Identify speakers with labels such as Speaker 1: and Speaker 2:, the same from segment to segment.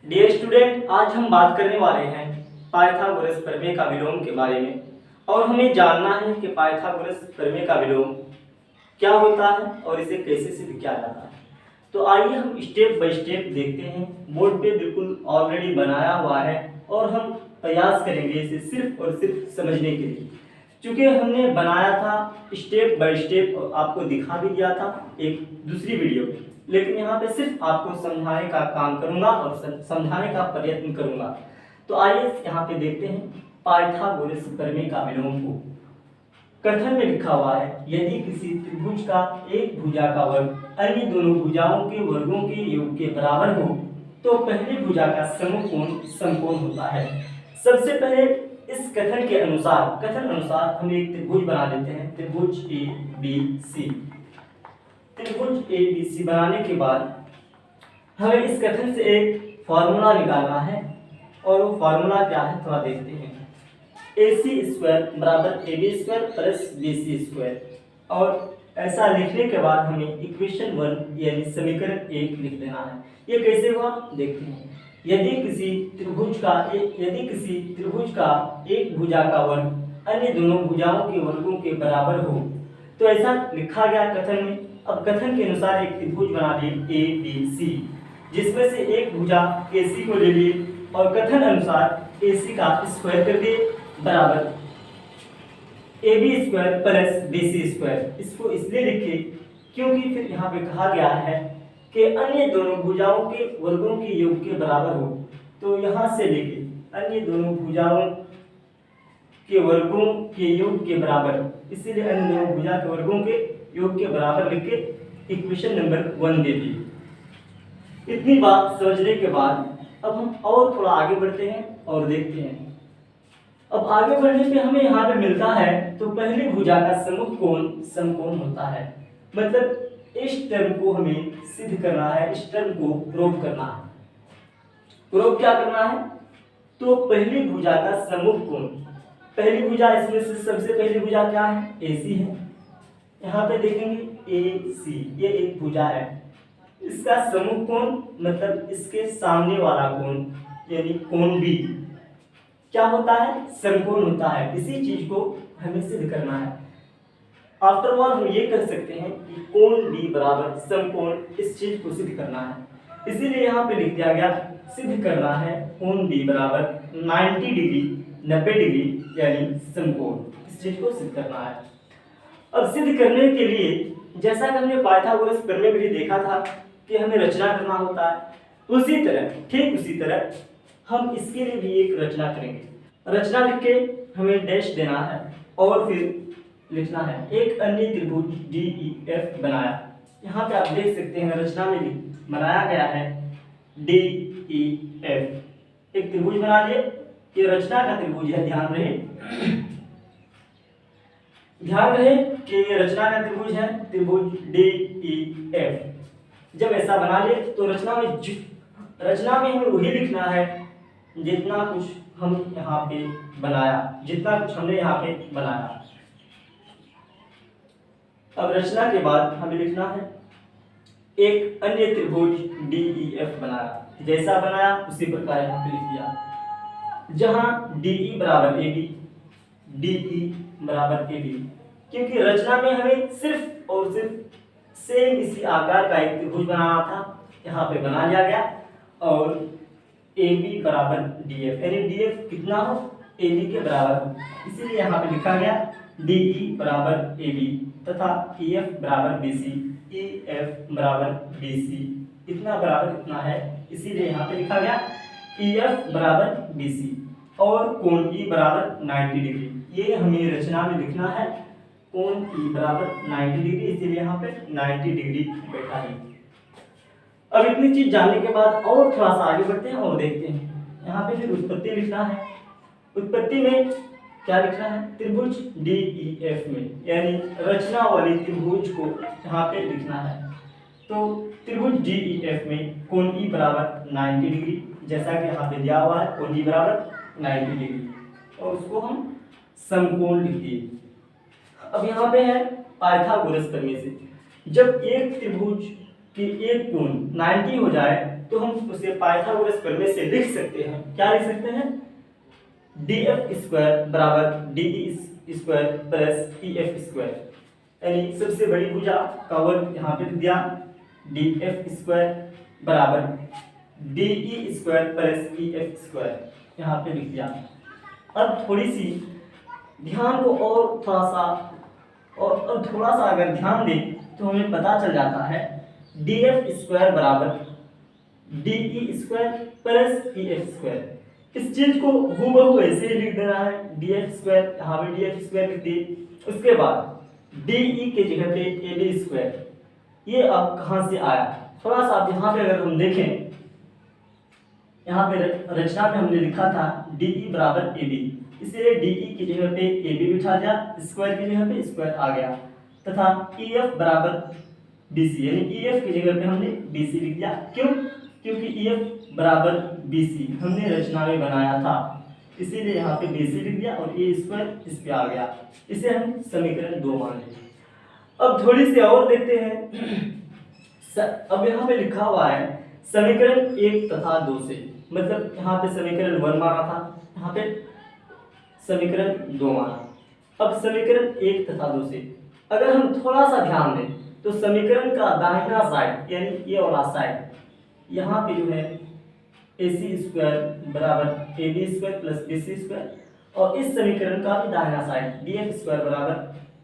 Speaker 1: Dear student, आज हम बात करने वाले हैं पाइथागोरस प्रमेय का विलोम के बारे में। और हमें जानना है कि पाइथागोरस प्रमेय का विलोम क्या होता है और इसे कैसे सिद्ध किया जाता है। तो आइए हम स्टेप बाय स्टेप देखते हैं। बोर्ड पे बिल्कुल ऑलरेडी बनाया हुआ है और हम प्रयास करेंगे इसे सिर्फ और सिर्फ समझने के लिए, क्योंकि हमने बनाया था स्टेप बाय स्टेप, आपको दिखा भी दिया था एक दूसरी वीडियो में। लेकिन यहाँ पे सिर्फ आपको समझाने का काम करूंगा और समझाने का प्रयत्न करूंगा। तो आइए यहाँ पे देखते हैं पाइथागोरस प्रमेय का विलोम को। कथन में लिखा हुआ है, यदि किसी त्रिभुज का एक भुजा का वर्ग अन्य दोनों भुजाओं के वर्गों के योग के बराबर हो तो पहली भुजा का समकोण समकोण होता है। सबसे पहले इस कथन के अनुसार हम एक त्रिभुज बना लेते हैं, त्रिभुज ए बी सी। त्रिभुज ए बी सी बनाने के बाद हमें इस कथन से एक फॉर्मूला निकालना है, और वो फॉर्मूला क्या है थोड़ा देखते हैं। AC स्क्वायर बराबर AB square plus BC square. और ऐसा लिखने के बाद हमें इक्वेशन 1 यानी समीकरण 1 लिख देना है। ये कैसे हुआ देखते हैं। यदि किसी त्रिभुज का एक भुजा का वर्ग अन्य दोनों भुजाओं के वर्गों के बराबर हो, तो ऐसा लिखा गया कथन में। अब कथन के अनुसार एक त्रिभुज बना लिए ABC, जिसमें से एक भुजा AC को ले लिए और कथन अनुसार AC का स्क्वायर कर दिए बराबर AB square plus BC square. इसको इसलिए लिखे क्योंकि फिर यहाँ पे कहा गया है कि अन्य दोनों भुजाओं के वर्गों के योग के बराबर हो, तो यहाँ से लेके अन्य दोनों भुजाओं के वर्गों के योग के बराबर, इसीलिए अन्य दोनों भुजा के वर्गों के योग के बराबर लिख के इक्वेशन नंबर 1 दे दी। इतनी बात समझने के बाद अब हम और थोड़ा आगे बढ़ते हैं और देखते हैं। अब आगे बढ़ने पे हमें यहाँ पे मिलता है, तो पहली भुजा का समकोण समकोण होता है। मतलब इस टर्म को हमें सिद्ध करना है, इस टर्म को प्रूव करना है। प्रूव क्या करना है, तो पहली भुजा का समकोण, पहली भुजा इसमें से सबसे पहली भुजा क्या है, AC है। यहाँ पे देखेंगे AC, ये एक भुजा है। इसका समकोण मतलब इसके सामने वाला कोण यानी कोण B क्या होता है, समकोण होता है। इसी चीज को हमें सिद्ध करना है। आफ्टर ऑल हम ये कह सकते हैं कि कोण B बराबर समकोण, इस चीज को सिद्ध करना है। इसीलिए यहाँ पे लिख दिया गया सिद्ध करना है कोण B बराबर 90 डिग्री 90 डिग्री यानी समकोण, इस चीज को सिद्ध करना है। अब सिद्ध करने के लिए जैसा कि हमने पाइथागोरस प्रमेय में भी देखा था कि हमें रचना करना होता है, ठीक उसी तरह हम इसके लिए भी एक रचना करेंगे। रचना लिख के हमें डैश देना है और फिर लिखना है एक अन्य त्रिभुज DEF बनाया। यहाँ पे आप देख सकते हैं रचना में बनाया गया है DEF, एक त्रिभुज बना लिए। ये रचना का त्रिभुज है, ध्यान रहे कि ये रचना का त्रिभुज है, त्रिभुज DEF। जब ऐसा बना ले तो रचना में हमें वही लिखना है जितना कुछ हम यहाँ पे बनाया, जितना कुछ हमने यहाँ पे बनाया। अब रचना के बाद हमें लिखना है एक अन्य त्रिभुज DEF बनाया। जैसा बनाया उसी प्रकार यहाँ पे लिख दिया, जहाँ DE बराबर AB, DE बराबर AB, क्योंकि रचना में हमें सिर्फ और सिर्फ सेम इसी आकार का एक त्रिभुज बनाना था, यहाँ पे बना लिया गया। और AB बराबर DF, यानी DF कितना हो, AB के बराबर हो, इसीलिए यहाँ पे लिखा गया DE बराबर AB तथा EF बराबर BC, EF बराबर BC, इतना बराबर इतना है, इसीलिए यहाँ पे लिखा गया EF बराबर BC। और कोण E बराबर 90 डिग्री, ये हमें रचना में लिखना है, कोण E बराबर 90 डिग्री, इसीलिए यहाँ पे 90 डिग्री बैठा है। अब इतनी चीज जानने के बाद और थोड़ा सा आगे बढ़ते हैं और देखते हैं। यहाँ पे फिर उत्पत्ति लिखना है। उत्पत्ति में क्या लिखना है, त्रिभुज DEF में, यानी रचना वाली त्रिभुज को यहाँ पे लिखना है। तो त्रिभुज DEF में कोण E बराबर 90 डिग्री, जैसा कि यहाँ पे दिया हुआ है, कोण E बराबर 90 डिग्री, और उसको हम समकोण लिख दिए। अब यहाँ पे है पाइथागोरस प्रमेय से, जब एक त्रिभुज कि एक कोण 90 हो जाए तो हम उसे पाइथागोरस प्रमेय से लिख सकते हैं। क्या लिख सकते हैं? df स्क्वायर बराबर de square plus ef square, यानी सबसे बड़ी भुजा का वर्ग यहाँ पे दिया, df स्क्वायर बराबर de square plus ef square यहाँ पे लिख दिया। अब थोड़ी सी ध्यान को और थोड़ा सा अगर ध्यान दें तो हमें पता चल जाता है df स्क्वायर बराबर de square plus ef square. इस चीज को हूबहू ऐसे ही लिख देना है, df स्क्वायर, यहाँ पे df स्क्वायर लिख दिए, उसके बाद de के जगह पे ab स्क्वायर। ये अब कहाँ से आया? थोड़ा सा यहाँ पे अगर हम देखें, यहाँ पे रचना में हमने लिखा था de बराबर ab, इसलिए de की जगह पे ab बिठा दिया, स्क्वायर की जगह पे स्क्वायर आ गया, तथा ef बराबर bc, यानी ef की जगह पे हमने bc लिख दिया। क्यों? क्योंकि ef बराबर bc हमने रचना में बनाया था, इसीलिए यहाँ पे bc लिख दिया और a स्क्वायर इस पे आ गया। इसे हम समीकरण 2 मान लेंगे। अब थोड़ी सी और देखते हैं। अब यहाँ पे लिखा हुआ है समीकरण 1 तथा 2 से, मतलब यहाँ पे समीकरण 1 माना था, यहाँ पे समीकरण 2 माना। अब समीकरण 1 तथा 2 से अगर हम थोड़ा सा ध्यान दें तो समीकरण का दाहिना साइड यानी ये वाला साइड, यहाँ पे जो है ac स्क्वायर बराबर ab square plus bc square, और इस समीकरण का भी दाहिना साइड df स्क्वायर बराबर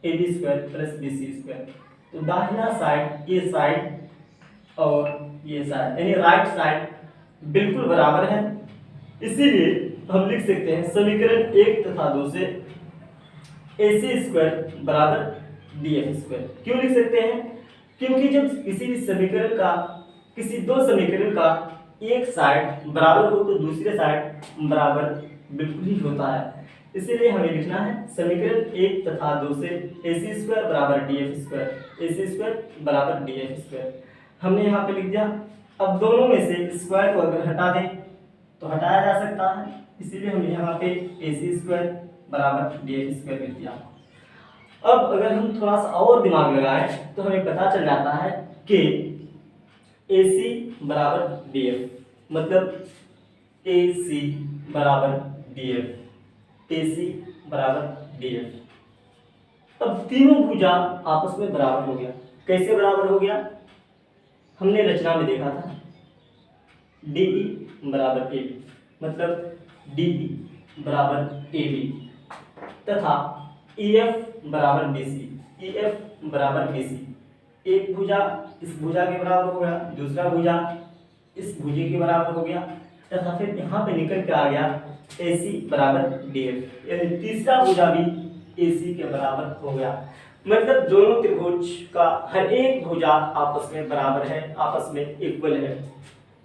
Speaker 1: ab square plus bc square. तो दाहिना साइड, ये साइड और ये साइड यानी राइट साइड बिल्कुल बराबर है, इसीलिए हम लिख सकते हैं समीकरण 1 तथा 2 से ac स्क्वायर बराबर df स्क्वायर। क्यों लिख सकते हैं? क्योंकि जब किसी भी समीकरण का, किसी दो समीकरण का एक साइड बराबर हो तो दूसरे साइड बराबर बिल्कुल ही होता है, इसीलिए हमें लिखना है समीकरण 1 तथा 2 से ac स्क्वायर बराबर df स्क्वायर, ac स्क्वायर बराबर df स्क्वायर हमने यहाँ पे लिख दिया। अब दोनों में से स्क्वायर को अगर हटा दें तो हटाया जा सकता है, इसीलिए हमने यहाँ पे ac स्क्वायर बराबर df स्क्वायर लिख दिया। अब अगर हम थोड़ा सा और दिमाग लगाएं तो हमें पता चल जाता है कि AC बराबर DF, मतलब AC बराबर DF, AC बराबर DF। अब तीनों भुजा आपस में बराबर हो गया। कैसे बराबर हो गया? हमने रचना में देखा था DE बराबर AB, मतलब DE बराबर AB तथा EF बराबर BC, EF बराबर BC। एक भुजा इस भुजा के बराबर हो गया, दूसरा भुजा इस भुजे के बराबर हो गया, तथा फिर यहाँ पे निकल के आ गया AC बराबर DF, यानी तीसरा भुजा भी AC के बराबर हो गया। मतलब दोनों त्रिभुज का हर एक भुजा आपस में बराबर है, आपस में इक्वल है,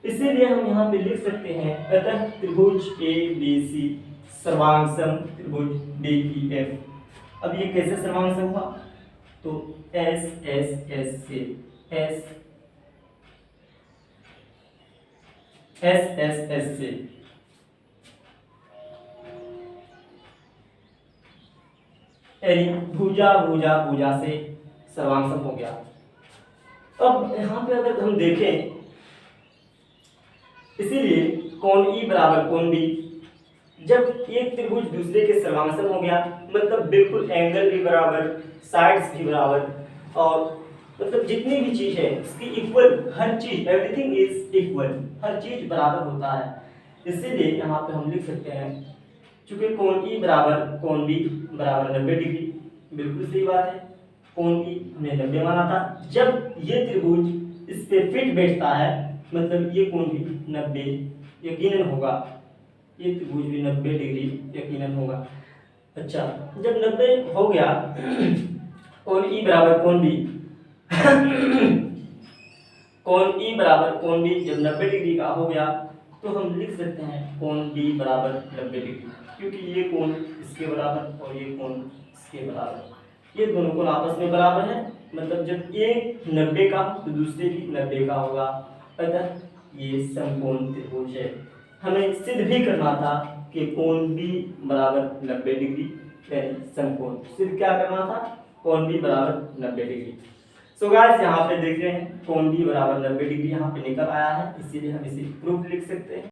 Speaker 1: इसीलिए हम यहाँ पे लिख सकते हैं अतः त्रिभुज ABC सर्वांगसम त्रिभुज DEF। अब ये कैसे सर्वांगसम हुआ? तो S S S से S S S S से यानी भुजा भुजा भुजा से सर्वांगसम हो गया। अब यहाँ पे अगर हम देखें, इसीलिए कोण E बराबर कोण B, जब एक त्रिभुज दूसरे के सर्वांगसम हो गया मतलब बिल्कुल एंगल भी बराबर, साइड्स भी बराबर, और मतलब जितनी भी चीज है उसकी इक्वल, हर चीज, एवरीथिंग इज इक्वल, हर चीज बराबर होता है, इसीलिए यहाँ पे हम लिख सकते हैं चूंकि कोण E बराबर कोण B बराबर 90 डिग्री, बिल्कुल सही बात है। कोण E हमने 90 माना था, जब ये त्रिभुज इस पे फिट बैठता है मतलब ये कोण भी 90 यकीनन होगा, ये त्रिभुज भी 90 डिग्री यकीनन होगा। अच्छा, जब 90 हो गया कोण E बराबर कोण B कोण E बराबर कोण B जब 90 डिग्री का हो गया तो हम लिख सकते हैं कोण B बराबर 90 डिग्री, क्योंकि ये कोण इसके बराबर और ये कोण इसके बराबर, ये दोनों कोण आपस में बराबर है, मतलब जब एक 90 का तो दूसरे भी 90 का होगा, अतः ये समकोण त्रिभुज है। हमें सिद्ध भी करना था कि कोण B बराबर 90 डिग्री यानी समकोण। सिद्ध क्या करना था? कोण B बराबर 90 डिग्री। सो गाइस यहाँ पे देख रहे हैं कोण भी बराबर 90 डिग्री यहाँ पे निकल आया है, इसीलिए हम इसे प्रूफ लिख सकते हैं।